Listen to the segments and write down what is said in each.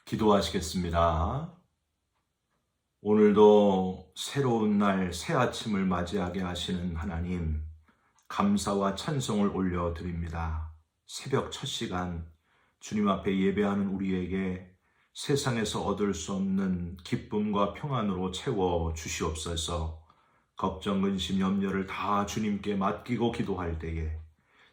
기도하시겠습니다. 오늘도 새로운 날, 새 아침을 맞이하게 하시는 하나님, 감사와 찬송을 올려드립니다. 새벽 첫 시간, 주님 앞에 예배하는 우리에게 세상에서 얻을 수 없는 기쁨과 평안으로 채워 주시옵소서. 걱정, 근심, 염려를 다 주님께 맡기고 기도할 때에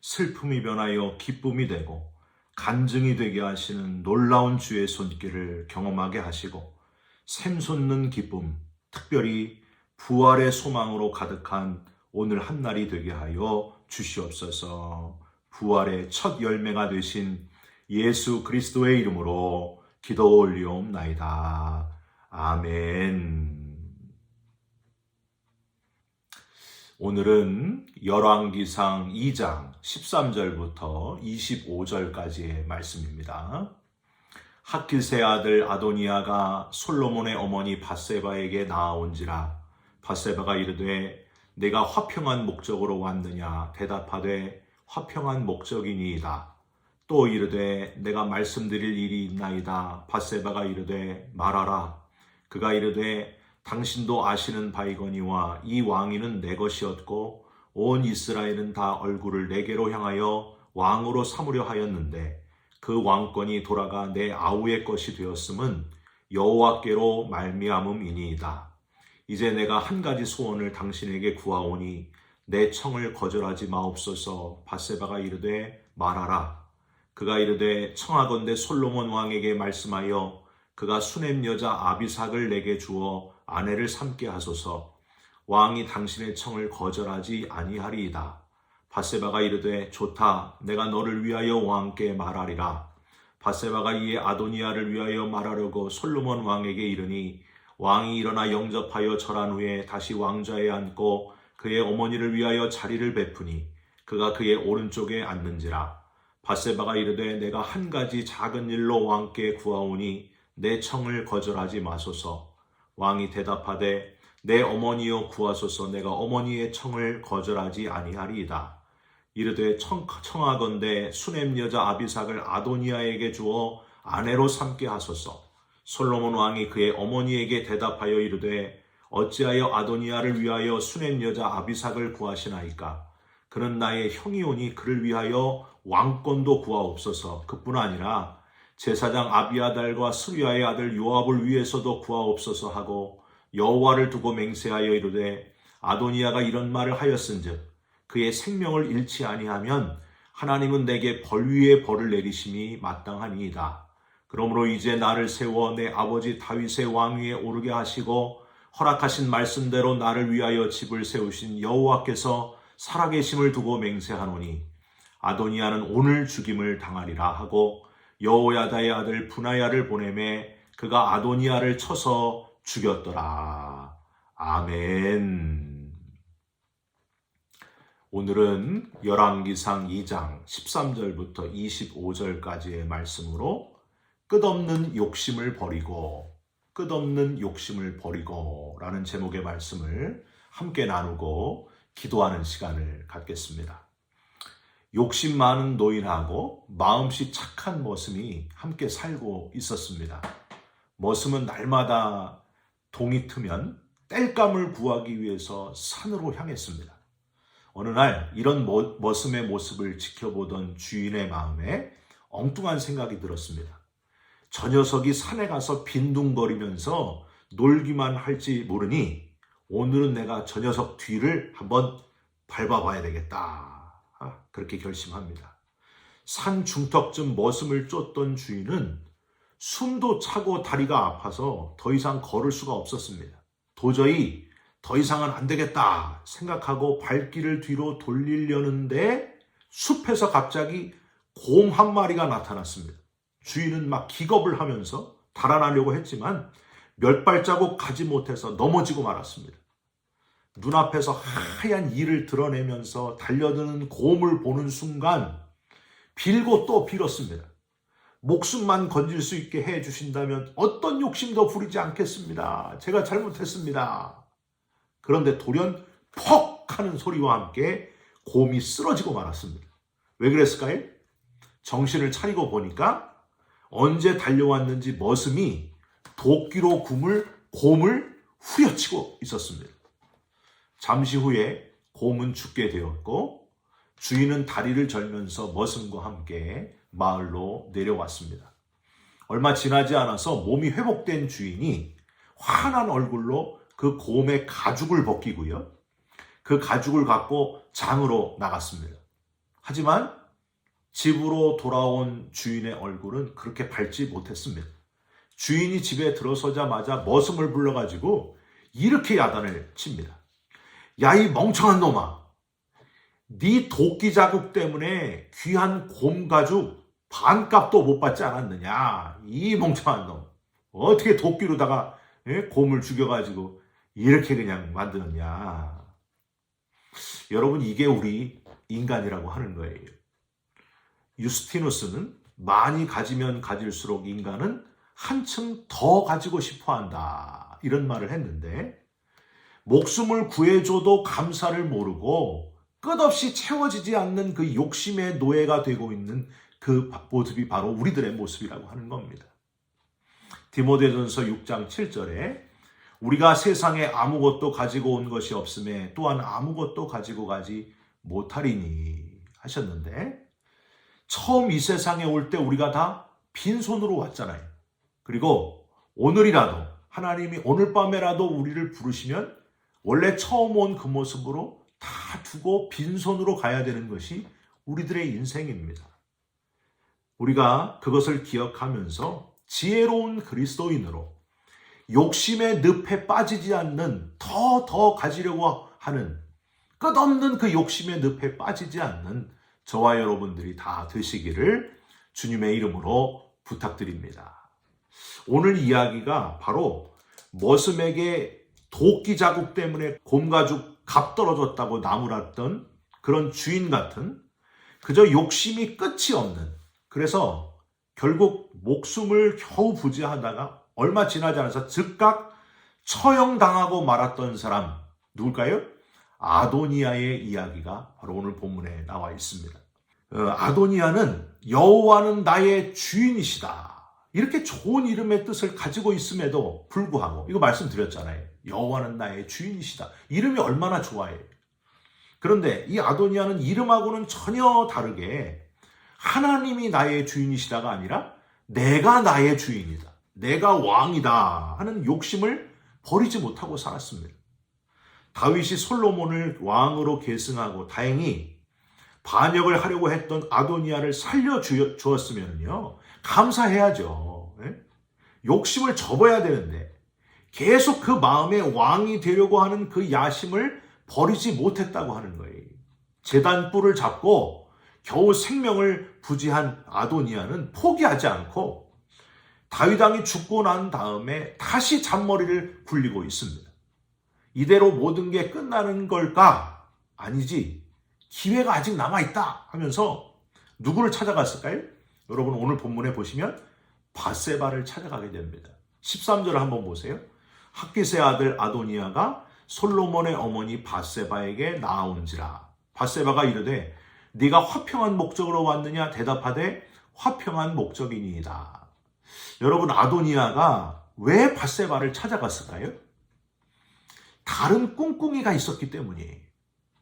슬픔이 변하여 기쁨이 되고 간증이 되게 하시는 놀라운 주의 손길을 경험하게 하시고 샘솟는 기쁨, 특별히 부활의 소망으로 가득한 오늘 한날이 되게 하여 주시옵소서. 부활의 첫 열매가 되신 예수 그리스도의 이름으로 기도 올리옵나이다. 아멘. 오늘은 열왕기상 2장 13절부터 25절까지의 말씀입니다. 핫깃의 아들 아도니아가 솔로몬의 어머니 밧세바에게 나아온지라. 밧세바가 이르되 내가 화평한 목적으로 왔느냐. 대답하되 화평한 목적이니이다. 또 이르되 내가 말씀드릴 일이 있나이다. 밧세바가 이르되 말하라. 그가 이르되 당신도 아시는 바이거니와 이 왕위는 내 것이었고 온 이스라엘은 다 얼굴을 내게로 향하여 왕으로 삼으려 하였는데 그 왕권이 돌아가 내 아우의 것이 되었음은 여호와께로 말미암음이니이다. 이제 내가 한 가지 소원을 당신에게 구하오니 내 청을 거절하지 마옵소서. 밧세바가 이르되 말하라. 그가 이르되 청하건대 솔로몬 왕에게 말씀하여 그가 수넴 여자 아비삭을 내게 주어 아내를 삼게 하소서. 왕이 당신의 청을 거절하지 아니하리이다. 밧세바가 이르되 좋다. 내가 너를 위하여 왕께 말하리라. 밧세바가 이에 아도니아를 위하여 말하려고 솔로몬 왕에게 이르니 왕이 일어나 영접하여 절한 후에 다시 왕좌에 앉고 그의 어머니를 위하여 자리를 베푸니 그가 그의 오른쪽에 앉는지라. 밧세바가 이르되 내가 한 가지 작은 일로 왕께 구하오니 내 청을 거절하지 마소서. 왕이 대답하되 내 어머니여 구하소서. 내가 어머니의 청을 거절하지 아니하리이다. 이르되 청하건대 수넴 여자 아비삭을 아도니아에게 주어 아내로 삼게 하소서. 솔로몬 왕이 그의 어머니에게 대답하여 이르되 어찌하여 아도니아를 위하여 수넴 여자 아비삭을 구하시나이까. 그는 나의 형이오니 그를 위하여 왕권도 구하옵소서. 그뿐 아니라 제사장 아비아달과 스루야의 아들 요압을 위해서도 구하옵소서 하고 여호와를 두고 맹세하여 이르되 아도니아가 이런 말을 하였은즉 그의 생명을 잃지 아니하면 하나님은 내게 벌 위에 벌을 내리심이 마땅하니이다. 그러므로 이제 나를 세워 내 아버지 다윗의 왕위에 오르게 하시고 허락하신 말씀대로 나를 위하여 집을 세우신 여호와께서 살아계심을 두고 맹세하노니 아도니아는 오늘 죽임을 당하리라 하고 여호야다의 아들 분하야를 보내매 그가 아도니아를 쳐서 죽였더라. 아멘. 오늘은 열왕기상 2장 13절부터 25절까지의 말씀으로 끝없는 욕심을 버리고 라는 제목의 말씀을 함께 나누고 기도하는 시간을 갖겠습니다. 욕심 많은 노인하고 마음씨 착한 머슴이 함께 살고 있었습니다. 머슴은 날마다 동이 트면 땔감을 구하기 위해서 산으로 향했습니다. 어느 날 이런 머슴의 모습을 지켜보던 주인의 마음에 엉뚱한 생각이 들었습니다. 저 녀석이 산에 가서 빈둥거리면서 놀기만 할지 모르니 오늘은 내가 저 녀석 뒤를 한번 밟아봐야 되겠다. 그렇게 결심합니다. 산 중턱쯤 머슴을 쫓던 주인은 숨도 차고 다리가 아파서 더 이상 걸을 수가 없었습니다. 도저히 더 이상은 안 되겠다 생각하고 발길을 뒤로 돌리려는데 숲에서 갑자기 곰 한 마리가 나타났습니다. 주인은 막 기겁을 하면서 달아나려고 했지만 몇 발자국 가지 못해서 넘어지고 말았습니다. 눈앞에서 하얀 이를 드러내면서 달려드는 곰을 보는 순간 빌고 또 빌었습니다. 목숨만 건질 수 있게 해주신다면 어떤 욕심도 부리지 않겠습니다. 제가 잘못했습니다. 그런데 돌연 퍽 하는 소리와 함께 곰이 쓰러지고 말았습니다. 왜 그랬을까요? 정신을 차리고 보니까 언제 달려왔는지 머슴이 도끼로 곰을 후려치고 있었습니다. 잠시 후에 곰은 죽게 되었고 주인은 다리를 절면서 머슴과 함께 마을로 내려왔습니다. 얼마 지나지 않아서 몸이 회복된 주인이 환한 얼굴로 그 곰의 가죽을 벗기고요. 그 가죽을 갖고 장으로 나갔습니다. 하지만 집으로 돌아온 주인의 얼굴은 그렇게 밝지 못했습니다. 주인이 집에 들어서자마자 머슴을 불러가지고 이렇게 야단을 칩니다. 야, 이 멍청한 놈아. 네 도끼 자국 때문에 귀한 곰 가죽 반값도 못 받지 않았느냐. 이 멍청한 놈. 어떻게 도끼로다가 곰을 죽여가지고 이렇게 그냥 만드느냐. 여러분, 이게 우리 인간이라고 하는 거예요. 유스티누스는 많이 가지면 가질수록 인간은 한층 더 가지고 싶어 한다. 이런 말을 했는데, 목숨을 구해줘도 감사를 모르고 끝없이 채워지지 않는 그 욕심의 노예가 되고 있는 그 모습이 바로 우리들의 모습이라고 하는 겁니다. 디모데전서 6장 7절에 우리가 세상에 아무것도 가지고 온 것이 없음에 또한 아무것도 가지고 가지 못하리니 하셨는데, 처음 이 세상에 올 때 우리가 다 빈손으로 왔잖아요. 그리고 오늘이라도 하나님이 오늘 밤에라도 우리를 부르시면 원래 처음 온 그 모습으로 다 두고 빈손으로 가야 되는 것이 우리들의 인생입니다. 우리가 그것을 기억하면서 지혜로운 그리스도인으로 욕심의 늪에 빠지지 않는 더 가지려고 하는 끝없는 그 욕심의 늪에 빠지지 않는 저와 여러분들이 다 되시기를 주님의 이름으로 부탁드립니다. 오늘 이야기가 바로 머슴에게 도끼 자국 때문에 곰가죽 값 떨어졌다고 나무랐던 그런 주인 같은 그저 욕심이 끝이 없는, 그래서 결국 목숨을 겨우 부지하다가 얼마 지나지 않아서 즉각 처형당하고 말았던 사람 누굴까요? 아도니아의 이야기가 바로 오늘 본문에 나와 있습니다. 아도니아는 여호와는 나의 주인이시다. 이렇게 좋은 이름의 뜻을 가지고 있음에도 불구하고, 이거 말씀드렸잖아요. 여호와는 나의 주인이시다. 이름이 얼마나 좋아요. 그런데 이 아도니아는 이름하고는 전혀 다르게 하나님이 나의 주인이시다가 아니라 내가 나의 주인이다, 내가 왕이다 하는 욕심을 버리지 못하고 살았습니다. 다윗이 솔로몬을 왕으로 계승하고 다행히 반역을 하려고 했던 아도니아를 살려주었으면요 감사해야죠. 욕심을 접어야 되는데 계속 그 마음에 왕이 되려고 하는 그 야심을 버리지 못했다고 하는 거예요. 제단뿔을 잡고 겨우 생명을 부지한 아도니아는 포기하지 않고 다윗 왕이 죽고 난 다음에 다시 잔머리를 굴리고 있습니다. 이대로 모든 게 끝나는 걸까? 아니지. 기회가 아직 남아있다 하면서 누구를 찾아갔을까요? 여러분 오늘 본문에 보시면 밧세바를 찾아가게 됩니다. 13절을 한번 보세요. 학기스의 아들 아도니아가 솔로몬의 어머니 밧세바에게 나아온지라. 밧세바가 이르되 네가 화평한 목적으로 왔느냐? 대답하되 화평한 목적이니이다. 여러분 아도니아가 왜 밧세바를 찾아갔을까요? 다른 꿍꿍이가 있었기 때문이에요.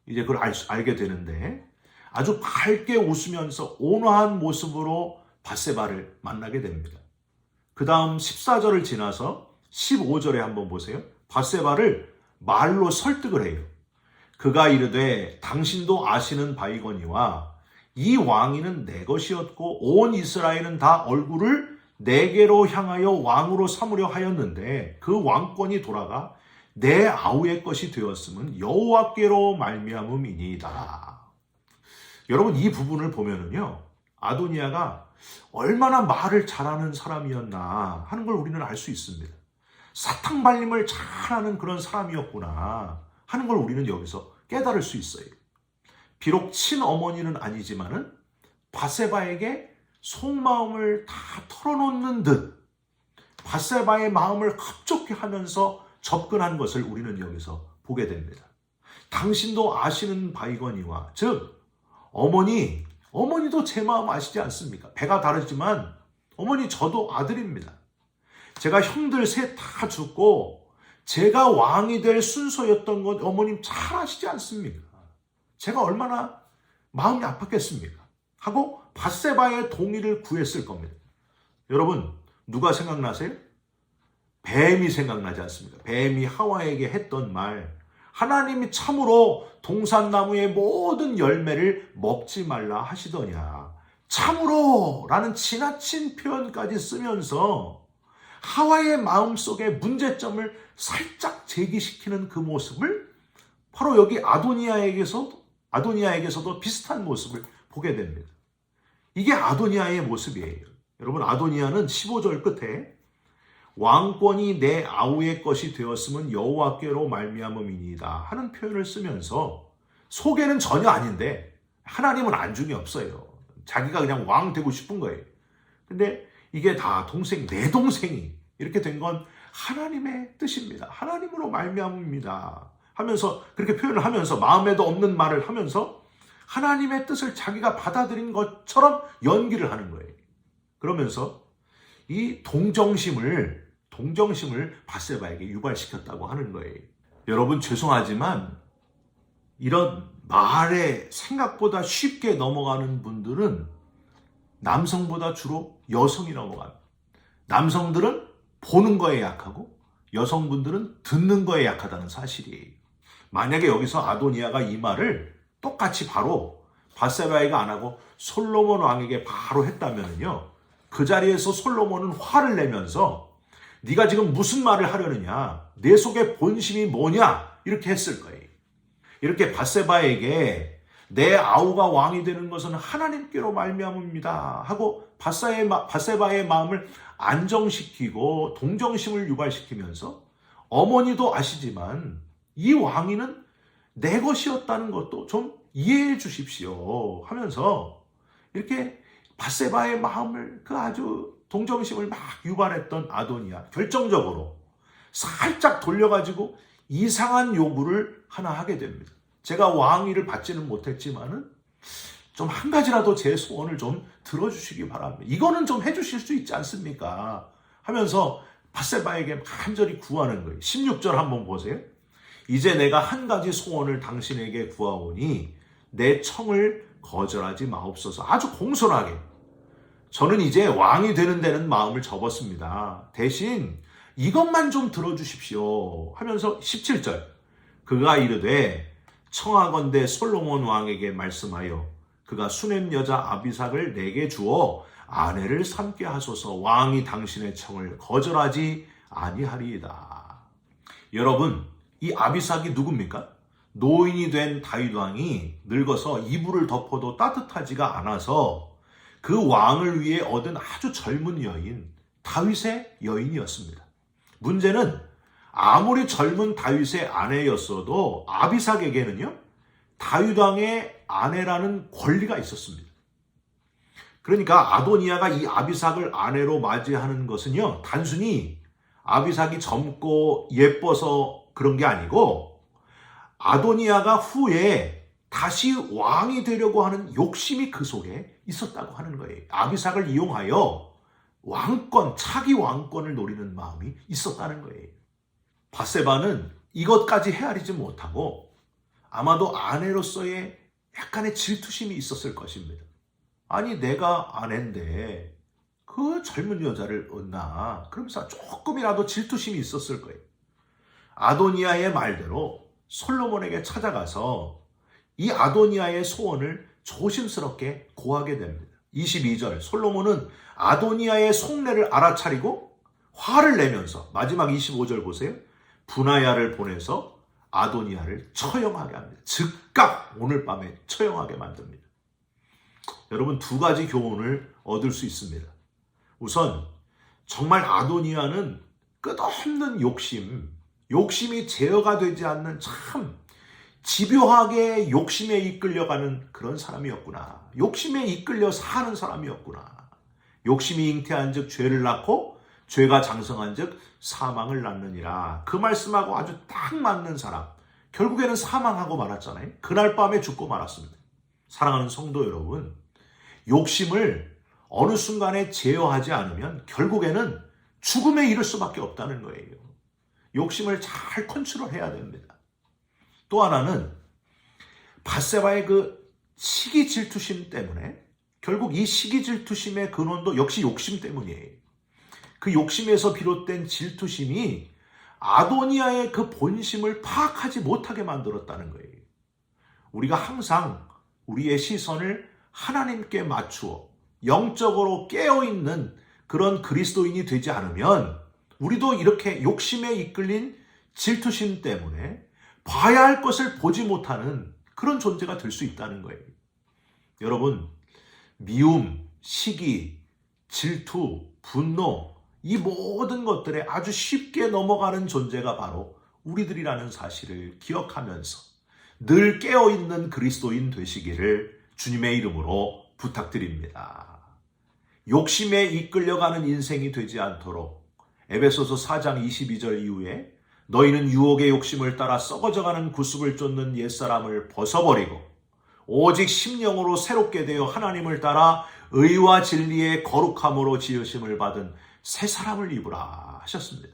이제 그걸 알게 되는데 아주 밝게 웃으면서 온화한 모습으로 밧세바를 만나게 됩니다. 그 다음 14절을 지나서 15절에 한번 보세요. 밧세바를 말로 설득을 해요. 그가 이르되 당신도 아시는 바이거니와 이 왕위는 내 것이었고 온 이스라엘은 다 얼굴을 내게로 향하여 왕으로 삼으려 하였는데 그 왕권이 돌아가 내 아우의 것이 되었음은 여호와께로 말미암음이니이다. 여러분 이 부분을 보면은요 아도니아가 얼마나 말을 잘하는 사람이었나 하는 걸 우리는 알 수 있습니다. 사탕발림을 잘하는 그런 사람이었구나 하는 걸 우리는 여기서 깨달을 수 있어요. 비록 친어머니는 아니지만은 밧세바에게 속마음을 다 털어놓는 듯 밧세바의 마음을 흡족해 하면서 접근한 것을 우리는 여기서 보게 됩니다. 당신도 아시는 바이거니와 즉 어머니도 제 마음 아시지 않습니까? 배가 다르지만 어머니, 저도 아들입니다. 제가 형들 셋 다 죽고 제가 왕이 될 순서였던 것 어머님 잘 아시지 않습니까? 제가 얼마나 마음이 아팠겠습니까? 하고 밧세바의 동의를 구했을 겁니다. 여러분, 누가 생각나세요? 뱀이 생각나지 않습니까? 뱀이 하와에게 했던 말, 하나님이 참으로 동산나무의 모든 열매를 먹지 말라 하시더냐. 참으로 라는 지나친 표현까지 쓰면서 하와의 마음속에 문제점을 살짝 제기시키는 그 모습을 바로 여기 아도니아에게서도 비슷한 모습을 보게 됩니다. 이게 아도니아의 모습이에요. 여러분, 아도니아는 15절 끝에 왕권이 내 아우의 것이 되었으면 여호와께로 말미암음이니이다 하는 표현을 쓰면서 소개는 전혀 아닌데 하나님은 안중이 없어요. 자기가 그냥 왕 되고 싶은 거예요. 근데 이게 다 내 동생이 이렇게 된 건 하나님의 뜻입니다. 하나님으로 말미암습니다 하면서 그렇게 표현을 하면서 마음에도 없는 말을 하면서 하나님의 뜻을 자기가 받아들인 것처럼 연기를 하는 거예요. 그러면서 이 동정심을 밧세바에게 유발시켰다고 하는 거예요. 여러분, 죄송하지만 이런 말에 생각보다 쉽게 넘어가는 분들은 남성보다 주로 여성이 넘어갑니다. 남성들은 보는 거에 약하고 여성분들은 듣는 거에 약하다는 사실이에요. 만약에 여기서 아도니아가 이 말을 똑같이 바로 밧세바에게 안 하고 솔로몬 왕에게 바로 했다면요, 그 자리에서 솔로몬은 화를 내면서 네가 지금 무슨 말을 하려느냐, 내 속의 본심이 뭐냐, 이렇게 했을 거예요. 이렇게 밧세바에게 내 아우가 왕이 되는 것은 하나님께로 말미암습니다 하고 밧세바의 마음을 안정시키고 동정심을 유발시키면서 어머니도 아시지만 이 왕위는 내 것이었다는 것도 좀 이해해 주십시오 하면서 이렇게 밧세바의 마음을 그 아주 동정심을 막 유발했던 아도니아, 결정적으로 살짝 돌려가지고 이상한 요구를 하나 하게 됩니다. 제가 왕위를 받지는 못했지만은 좀 한 가지라도 제 소원을 좀 들어주시기 바랍니다. 이거는 좀 해주실 수 있지 않습니까? 하면서 밧세바에게 간절히 구하는 거예요. 16절 한번 보세요. 이제 내가 한 가지 소원을 당신에게 구하오니 내 청을 거절하지 마옵소서. 아주 공손하게. 저는 이제 왕이 되는 데는 마음을 접었습니다. 대신 이것만 좀 들어주십시오 하면서 17절. 그가 이르되 청하건대 솔로몬 왕에게 말씀하여 그가 수넴 여자 아비삭을 내게 주어 아내를 삼게 하소서. 왕이 당신의 청을 거절하지 아니하리이다. 여러분, 이 아비삭이 누굽니까? 노인이 된 다윗 왕이 늙어서 이불을 덮어도 따뜻하지가 않아서 그 왕을 위해 얻은 아주 젊은 여인, 다윗의 여인이었습니다. 문제는 아무리 젊은 다윗의 아내였어도 아비삭에게는요, 다윗 왕의 아내라는 권리가 있었습니다. 그러니까 아도니아가 이 아비삭을 아내로 맞이하는 것은요, 단순히 아비삭이 젊고 예뻐서 그런 게 아니고 아도니아가 후에 다시 왕이 되려고 하는 욕심이 그 속에 있었다고 하는 거예요. 아비삭을 이용하여 차기 왕권을 노리는 마음이 있었다는 거예요. 밧세바는 이것까지 헤아리지 못하고 아마도 아내로서의 약간의 질투심이 있었을 것입니다. 아니, 내가 아내인데 그 젊은 여자를 얻나? 그러면서 조금이라도 질투심이 있었을 거예요. 아도니아의 말대로 솔로몬에게 찾아가서 이 아도니아의 소원을 조심스럽게 고하게 됩니다. 22절, 솔로몬은 아도니아의 속내를 알아차리고 화를 내면서 마지막 25절 보세요. 분하야를 보내서 아도니아를 처형하게 합니다. 즉각 오늘 밤에 처형하게 만듭니다. 여러분, 두 가지 교훈을 얻을 수 있습니다. 우선 정말 아도니아는 끝없는 욕심이 제어가 되지 않는 참 집요하게 욕심에 이끌려가는 그런 사람이었구나. 욕심에 이끌려 사는 사람이었구나. 욕심이 잉태한 즉 죄를 낳고 죄가 장성한 즉 사망을 낳느니라. 그 말씀하고 아주 딱 맞는 사람. 결국에는 사망하고 말았잖아요. 그날 밤에 죽고 말았습니다. 사랑하는 성도 여러분, 욕심을 어느 순간에 제어하지 않으면 결국에는 죽음에 이를 수밖에 없다는 거예요. 욕심을 잘 컨트롤해야 됩니다. 또 하나는 밧세바의 그 시기 질투심 때문에 결국 이 시기 질투심의 근원도 역시 욕심 때문이에요. 그 욕심에서 비롯된 질투심이 아도니아의 그 본심을 파악하지 못하게 만들었다는 거예요. 우리가 항상 우리의 시선을 하나님께 맞추어 영적으로 깨어있는 그런 그리스도인이 되지 않으면 우리도 이렇게 욕심에 이끌린 질투심 때문에 봐야 할 것을 보지 못하는 그런 존재가 될 수 있다는 거예요. 여러분, 미움, 시기, 질투, 분노, 이 모든 것들에 아주 쉽게 넘어가는 존재가 바로 우리들이라는 사실을 기억하면서 늘 깨어있는 그리스도인 되시기를 주님의 이름으로 부탁드립니다. 욕심에 이끌려가는 인생이 되지 않도록 에베소서 4장 22절 이후에 너희는 유혹의 욕심을 따라 썩어져가는 구습을 쫓는 옛사람을 벗어버리고 오직 심령으로 새롭게 되어 하나님을 따라 의와 진리의 거룩함으로 지으심을 받은 새 사람을 입으라 하셨습니다.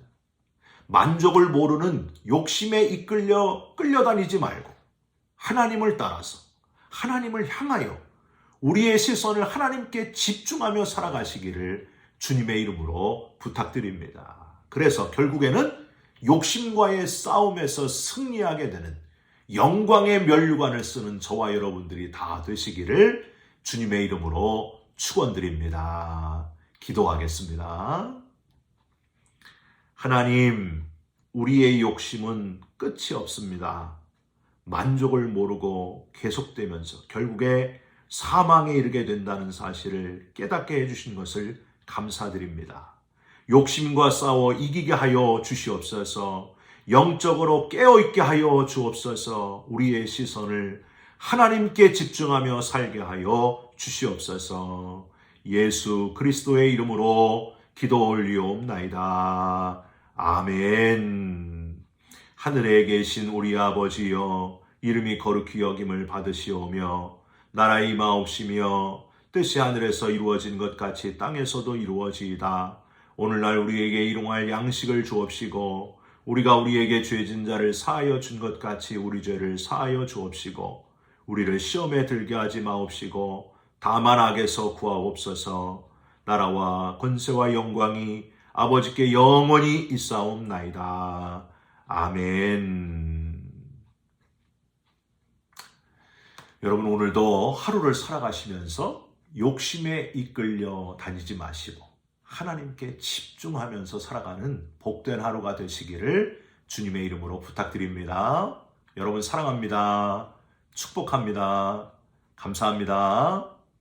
만족을 모르는 욕심에 끌려다니지 말고 하나님을 따라서 하나님을 향하여 우리의 시선을 하나님께 집중하며 살아가시기를 주님의 이름으로 부탁드립니다. 그래서 결국에는 욕심과의 싸움에서 승리하게 되는 영광의 면류관을 쓰는 저와 여러분들이 다 되시기를 주님의 이름으로 축원드립니다. 기도하겠습니다. 하나님, 우리의 욕심은 끝이 없습니다. 만족을 모르고 계속되면서 결국에 사망에 이르게 된다는 사실을 깨닫게 해주신 것을 감사드립니다. 욕심과 싸워 이기게 하여 주시옵소서. 영적으로 깨어있게 하여 주옵소서. 우리의 시선을 하나님께 집중하며 살게 하여 주시옵소서. 예수 그리스도의 이름으로 기도 올리옵나이다. 아멘. 하늘에 계신 우리 아버지여, 이름이 거룩히 여김을 받으시오며 나라 임하옵시며 뜻이 하늘에서 이루어진 것 같이 땅에서도 이루어지이다. 오늘날 우리에게 일용할 양식을 주옵시고 우리가 우리에게 죄진 자를 사하여 준 것 같이 우리 죄를 사하여 주옵시고 우리를 시험에 들게 하지 마옵시고 다만 악에서 구하옵소서. 나라와 권세와 영광이 아버지께 영원히 있사옵나이다. 아멘. 여러분, 오늘도 하루를 살아가시면서 욕심에 이끌려 다니지 마시고 하나님께 집중하면서 살아가는 복된 하루가 되시기를 주님의 이름으로 부탁드립니다. 여러분 사랑합니다. 축복합니다. 감사합니다.